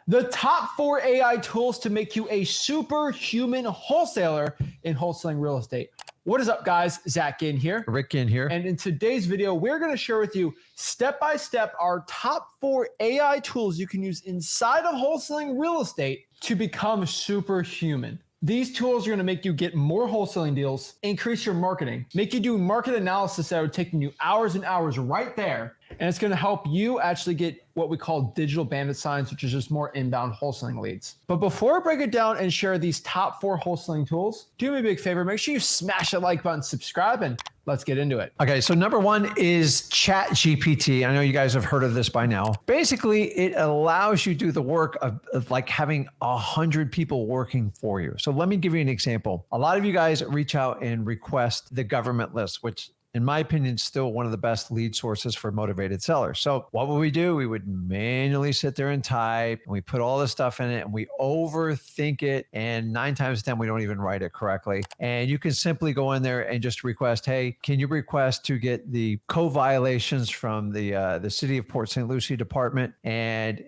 The top 4 AI tools to make you a superhuman wholesaler in wholesaling real estate. What is up, guys? Zach Ginn here. Rick Ginn here. And in today's video, we're going to share with you step-by-step our top 4 AI tools you can use inside of wholesaling real estate to become superhuman. These tools are going to make you get more wholesaling deals, increase your marketing, make you do market analysis that would take you hours and hours right there. And it's going to help you actually get what we call digital bandit signs, which is just more inbound wholesaling leads. But before I break it down and share these top 4 wholesaling tools, do me a big favor, make sure you smash that like button, subscribe, and let's get into it. Okay, so number 1 is ChatGPT. I know you guys have heard of this by now. Basically, it allows you to do the work of like having 100 people working for you. So let me give you an example. A lot of you guys reach out and request the government list, which in my opinion, is still one of the best lead sources for motivated sellers. So what would we do? We would manually sit there and type, and we put all this stuff in it, and we overthink it. And 9 times out of 10, we don't even write it correctly. And you can simply go in there and just request, hey, can you request to get the code violations from the City of Port St. Lucie Department? And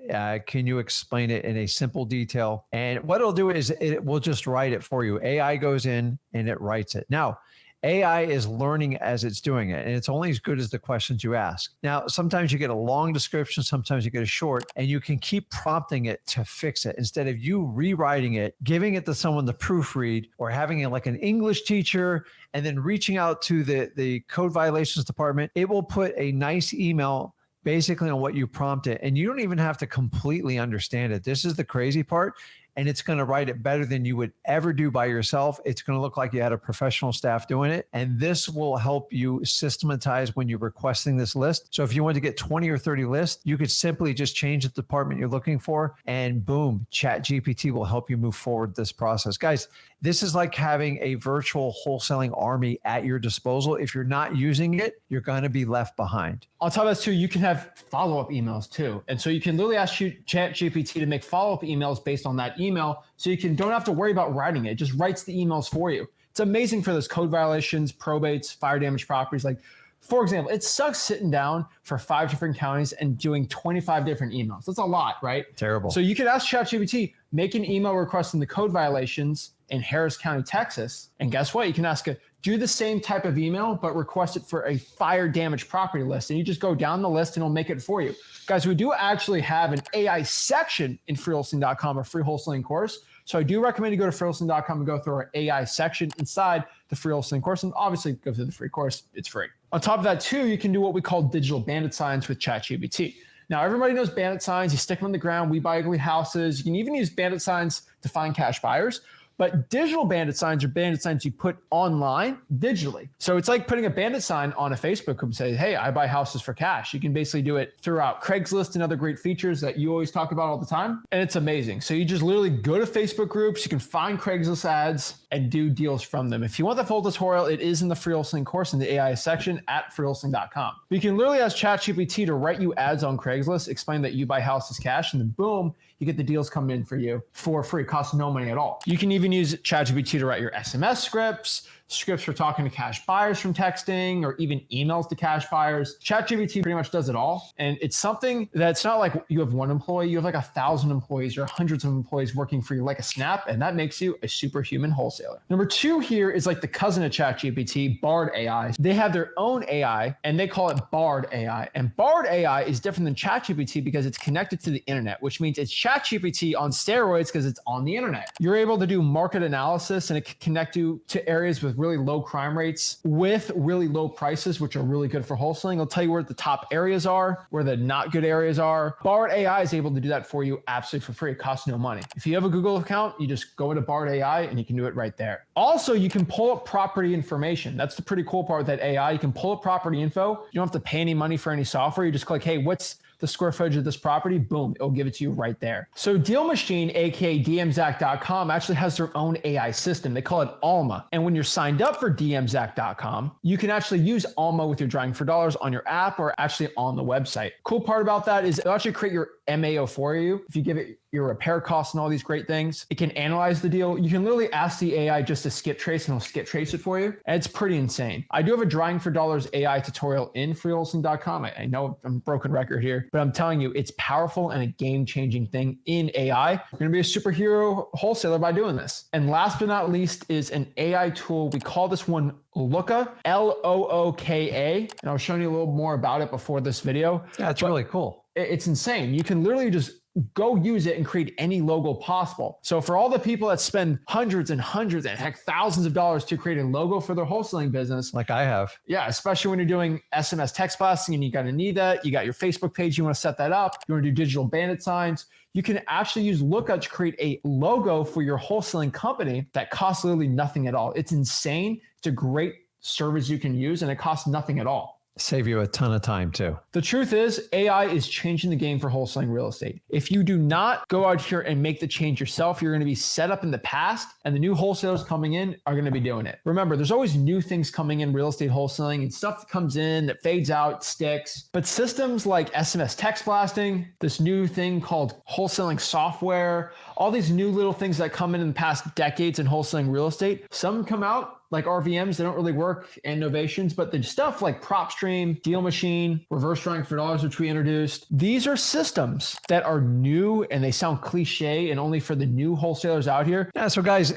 can you explain it in a simple detail? And what it'll do is it will just write it for you. AI goes in and it writes it. Now, AI is learning as it's doing it, and it's only as good as the questions you ask. Now, sometimes you get a long description, sometimes you get a short, and you can keep prompting it to fix it instead of you rewriting it, giving it to someone to proofread, or having it like an English teacher, and then reaching out to the code violations department. It will put a nice email basically on what you prompt it, and you don't even have to completely understand it. This is the crazy part. And it's going to write it better than you would ever do by yourself. It's going to look like you had a professional staff doing it. And this will help you systematize when you're requesting this list. So if you want to get 20 or 30 lists, you could simply just change the department you're looking for, and boom, ChatGPT will help you move forward this process. Guys, this is like having a virtual wholesaling army at your disposal. If you're not using it, you're going to be left behind. On top of that too, you can have follow-up emails too. And so you can literally ask ChatGPT to make follow-up emails based on that email. So you don't have to worry about writing it. It just writes the emails for you. It's amazing for those code violations, probates, fire damage properties. Like, for example, it sucks sitting down for 5 different counties and doing 25 different emails. That's a lot, right? Terrible. So you could ask ChatGPT, make an email requesting the code violations in Harris County, Texas. And guess what? You can ask it, do the same type of email, but request it for a fire damage property list. And you just go down the list and it'll make it for you. Guys, we do actually have an AI section in freewholesaling.com, a free wholesaling course. So I do recommend you go to freewholesaling.com and go through our AI section inside the free wholesaling course. And obviously go through the free course, it's free. On top of that too, you can do what we call digital bandit signs with ChatGPT. Now, everybody knows bandit signs. You stick them on the ground. We buy ugly houses. You can even use bandit signs to find cash buyers. But digital bandit signs are bandit signs you put online digitally. So it's like putting a bandit sign on a Facebook group and say, hey, I buy houses for cash. You can basically do it throughout Craigslist and other great features that you always talk about all the time. And it's amazing. So you just literally go to Facebook groups, you can find Craigslist ads and do deals from them. If you want the full tutorial, it is in the free wholesaling course in the AI section at freewholesaling.com. You can literally ask ChatGPT to write you ads on Craigslist, explain that you buy houses cash, and then boom, you get the deals coming in for you for free. It costs no money at all. You can even use ChatGPT to write your SMS scripts for talking to cash buyers from texting, or even emails to cash buyers. ChatGPT pretty much does it all. And it's something that's not like you have one employee, you have like 1,000 employees or hundreds of employees working for you like a Snap, and that makes you a superhuman wholesaler. Number 2 here is like the cousin of ChatGPT, Bard AI. They have their own AI and they call it Bard AI. And Bard AI is different than ChatGPT because it's connected to the internet, which means it's ChatGPT on steroids because it's on the internet. You're able to do market analysis, and it can connect you to areas with really low crime rates with really low prices, which are really good for wholesaling. It'll tell you where the top areas are, where the not good areas are. Bard AI is able to do that for you absolutely for free. It costs no money. If you have a Google account, you just go into Bard AI and you can do it right there. Also, you can pull up property information. That's the pretty cool part with that AI. You can pull up property info. You don't have to pay any money for any software. You just click, hey, what's the square footage of this property? Boom, it'll give it to you right there. So Deal Machine, aka DMZack.com, actually has their own AI system. They call it Alma. And when you're signed up for DMZack.com, you can actually use Alma with your Driving for Dollars on your app or actually on the website. Cool part about that is it'll actually create your MAO for you. If you give it your repair costs and all these great things, it can analyze the deal. You can literally ask the AI just to skip trace and it'll skip trace it for you. And it's pretty insane. I do have a Drying for Dollars AI tutorial in freewholesaling.com. I know I'm a broken record here, but I'm telling you, it's powerful and a game-changing thing in AI. You're going to be a superhero wholesaler by doing this. And last but not least is an AI tool. We call this one Looka, Looka. And I was showing you a little more about it before this video. Yeah, it's really cool. It's insane. You can literally just go use it and create any logo possible. So for all the people that spend hundreds and hundreds and heck thousands of dollars to create a logo for their wholesaling business, Like I have. yeah, especially when you're doing SMS text blasting and you got to need that. You got your Facebook page, you want to set that up. You want to do digital bandit signs. You can actually use Looka to create a logo for your wholesaling company that costs literally nothing at all. It's insane. It's a great service you can use and it costs nothing at all. Save you a ton of time too. The truth is, AI is changing the game for wholesaling real estate. If you do not go out here and make the change yourself, you're going to be set up in the past, and the new wholesalers coming in are going to be doing it. Remember, there's always new things coming in real estate wholesaling and stuff that comes in that fades out, sticks. But systems like SMS text blasting, this new thing called wholesaling software, all these new little things that come in the past decades in wholesaling real estate, some come out like RVMs, they don't really work, and novations, but the stuff like PropStream, Deal Machine, Reverse Drying for Dollars, which we introduced, these are systems that are new and they sound cliche and only for the new wholesalers out here. Yeah, so guys,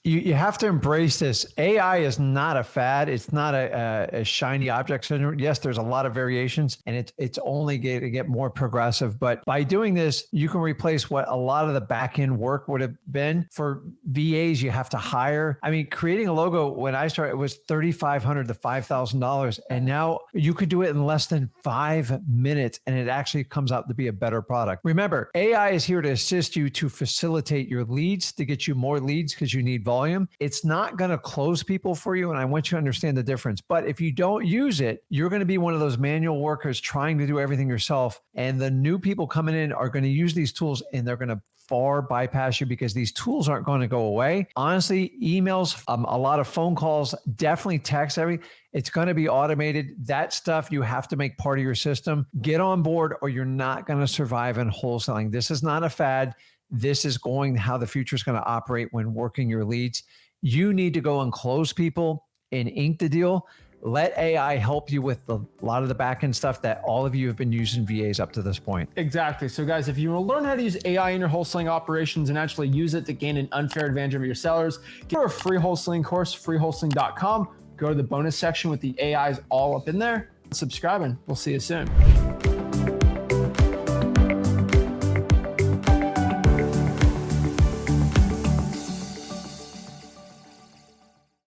you have to embrace this. AI is not a fad. It's not a shiny object syndrome. Yes, there's a lot of variations and it's only going to get more progressive. But by doing this, you can replace what a lot of the back end work would have been. For VAs, you have to hire. I mean, creating a logo, when I started, it was $3,500 to $5,000. And now you could do it in less than 5 minutes and it actually comes out to be a better product. Remember, AI is here to assist you to facilitate your leads, to get you more leads because you need volume. It's not going to close people for you. And I want you to understand the difference. But if you don't use it, you're going to be one of those manual workers trying to do everything yourself. And the new people coming in are going to use these tools and they're going to far bypass you because these tools aren't going to go away. Honestly, emails, a lot of phone calls, definitely text, it's going to be automated. That stuff you have to make part of your system. Get on board or you're not going to survive in wholesaling. This is not a fad. This is going how the future is going to operate when working your leads. You need to go and close people and ink the deal. Let AI help you with a lot of the back-end stuff that all of you have been using VAs up to this point. Exactly. So guys, if you want to learn how to use AI in your wholesaling operations and actually use it to gain an unfair advantage over your sellers, get our free wholesaling course, freewholesaling.com. Go to the bonus section with the AIs all up in there. Subscribe and we'll see you soon.